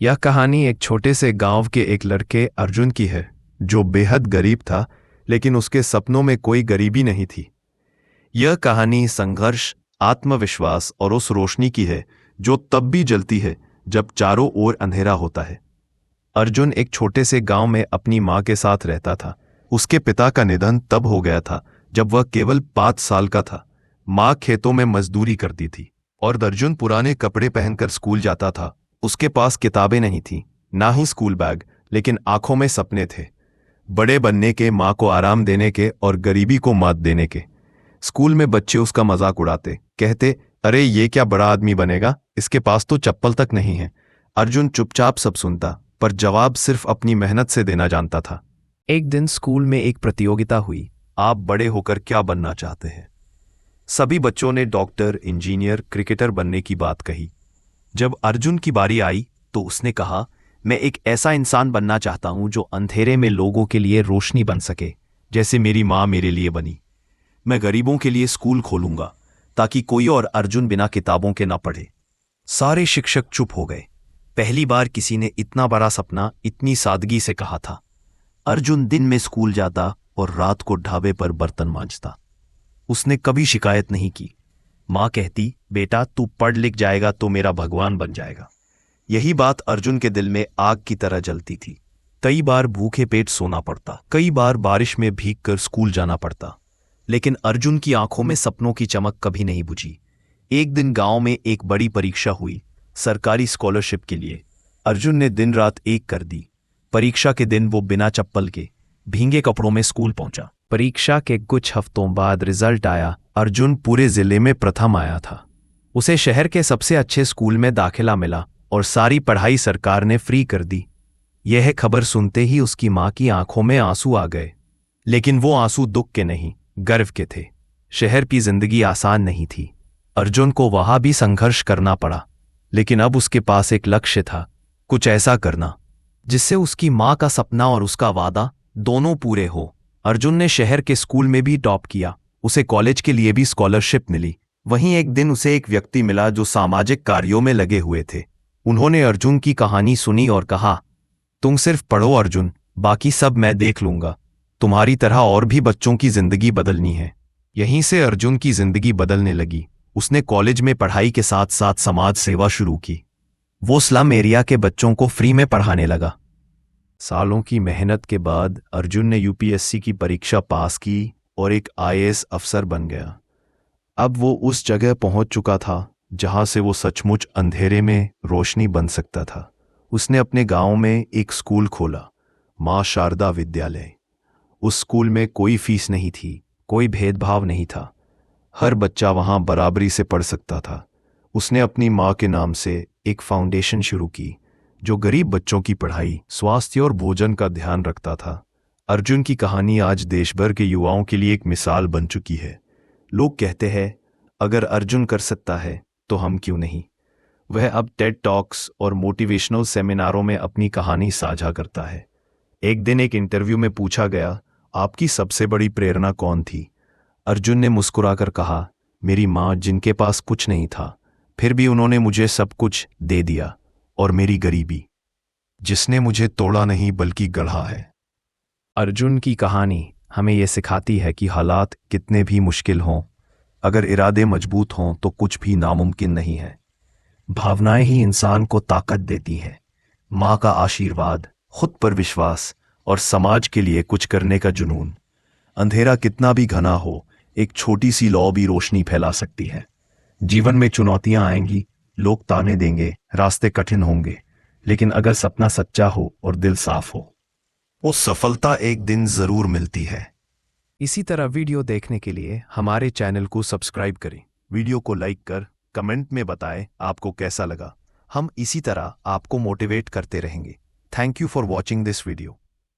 यह कहानी एक छोटे से गांव के एक लड़के अर्जुन की है जो बेहद गरीब था, लेकिन उसके सपनों में कोई गरीबी नहीं थी। यह कहानी संघर्ष, आत्मविश्वास और उस रोशनी की है जो तब भी जलती है जब चारों ओर अंधेरा होता है। अर्जुन एक छोटे से गांव में अपनी मां के साथ रहता था। उसके पिता का निधन तब हो गया था जब वह केवल 5 साल का था। मां खेतों में मजदूरी करती थी और अर्जुन पुराने कपड़े पहनकर स्कूल जाता था। उसके पास किताबें नहीं थी, ना ही स्कूल बैग, लेकिन आंखों में सपने थे, बड़े बनने के, मां को आराम देने के और गरीबी को मात देने के। स्कूल में बच्चे उसका मजाक उड़ाते, कहते, अरे ये क्या बड़ा आदमी बनेगा, इसके पास तो चप्पल तक नहीं है। अर्जुन चुपचाप सब सुनता, पर जवाब सिर्फ अपनी मेहनत से देना जानता था। एक दिन स्कूल में एक प्रतियोगिता हुई, आप बड़े होकर क्या बनना चाहते हैं? सभी बच्चों ने डॉक्टर, इंजीनियर, क्रिकेटर बनने की बात कही। जब अर्जुन की बारी आई तो उसने कहा, मैं एक ऐसा इंसान बनना चाहता हूं जो अंधेरे में लोगों के लिए रोशनी बन सके, जैसे मेरी मां मेरे लिए बनी। मैं गरीबों के लिए स्कूल खोलूंगा ताकि कोई और अर्जुन बिना किताबों के ना पढ़े। सारे शिक्षक चुप हो गए। पहली बार किसी ने इतना बड़ा सपना इतनी सादगी से कहा था। अर्जुन दिन में स्कूल जाता और रात को ढाबे पर बर्तन मांजता। उसने कभी शिकायत नहीं की। मां कहती, बेटा तू पढ़ लिख जाएगा तो मेरा भगवान बन जाएगा। यही बात अर्जुन के दिल में आग की तरह जलती थी। कई बार भूखे पेट सोना पड़ता, कई बार बारिश में भीगकर स्कूल जाना पड़ता, लेकिन अर्जुन की आंखों में सपनों की चमक कभी नहीं बुझी। एक दिन गांव में एक बड़ी परीक्षा हुई, सरकारी स्कॉलरशिप के लिए। अर्जुन ने दिन रात एक कर दी। परीक्षा के दिन वो बिना चप्पल के, भींगे कपड़ों में स्कूल पहुंचा। परीक्षा के कुछ हफ्तों बाद रिजल्ट आया। अर्जुन पूरे जिले में प्रथम आया था। उसे शहर के सबसे अच्छे स्कूल में दाखिला मिला और सारी पढ़ाई सरकार ने फ्री कर दी। यह खबर सुनते ही उसकी मां की आंखों में आंसू आ गए, लेकिन वो आंसू दुख के नहीं, गर्व के थे। शहर की जिंदगी आसान नहीं थी। अर्जुन को वहां भी संघर्ष करना पड़ा, लेकिन अब उसके पास एक लक्ष्य था, कुछ ऐसा करना जिससे उसकी मां का सपना और उसका वादा दोनों पूरे हो। अर्जुन ने शहर के स्कूल में भी टॉप किया। उसे कॉलेज के लिए भी स्कॉलरशिप मिली। वहीं एक दिन उसे एक व्यक्ति मिला जो सामाजिक कार्यों में लगे हुए थे। उन्होंने अर्जुन की कहानी सुनी और कहा, तुम सिर्फ पढ़ो अर्जुन, बाकी सब मैं देख लूंगा। तुम्हारी तरह और भी बच्चों की जिंदगी बदलनी है। यहीं से अर्जुन की जिंदगी बदलने लगी। उसने कॉलेज में पढ़ाई के साथ साथ समाज सेवा शुरू की। वो स्लम एरिया के बच्चों को फ्री में पढ़ाने लगा। सालों की मेहनत के बाद अर्जुन ने यूपीएससी की परीक्षा पास की और एक आईएएस अफसर बन गया। अब वो उस जगह पहुंच चुका था जहां से वो सचमुच अंधेरे में रोशनी बन सकता था। उसने अपने गांव में एक स्कूल खोला, मां शारदा विद्यालय। उस स्कूल में कोई फीस नहीं थी, कोई भेदभाव नहीं था। हर बच्चा वहां बराबरी से पढ़ सकता था। उसने अपनी मां के नाम से एक फाउंडेशन शुरू की जो गरीब बच्चों की पढ़ाई, स्वास्थ्य और भोजन का ध्यान रखता था। अर्जुन की कहानी आज देश भर के युवाओं के लिए एक मिसाल बन चुकी है। लोग कहते हैं, अगर अर्जुन कर सकता है तो हम क्यों नहीं। वह अब टेड टॉक्स और मोटिवेशनल सेमिनारों में अपनी कहानी साझा करता है। एक दिन एक इंटरव्यू में पूछा गया, आपकी सबसे बड़ी प्रेरणा कौन थी? अर्जुन ने मुस्कुराकर कहा, मेरी मां, जिनके पास कुछ नहीं था, फिर भी उन्होंने मुझे सब कुछ दे दिया, और मेरी गरीबी, जिसने मुझे तोड़ा नहीं बल्कि गढ़ा है। अर्जुन की कहानी हमें यह सिखाती है कि हालात कितने भी मुश्किल हों, अगर इरादे मजबूत हों तो कुछ भी नामुमकिन नहीं है। भावनाएं ही इंसान को ताकत देती हैं। मां का आशीर्वाद, खुद पर विश्वास और समाज के लिए कुछ करने का जुनून। अंधेरा कितना भी घना हो, एक छोटी सी लौ भी रोशनी फैला सकती है। जीवन में चुनौतियां आएंगी, लोग ताने देंगे, रास्ते कठिन होंगे, लेकिन अगर सपना सच्चा हो और दिल साफ हो, वो सफलता एक दिन जरूर मिलती है। इसी तरह वीडियो देखने के लिए हमारे चैनल को सब्सक्राइब करें। वीडियो को लाइक कर कमेंट में बताएं आपको कैसा लगा। हम इसी तरह आपको मोटिवेट करते रहेंगे। Thank you for watching this video.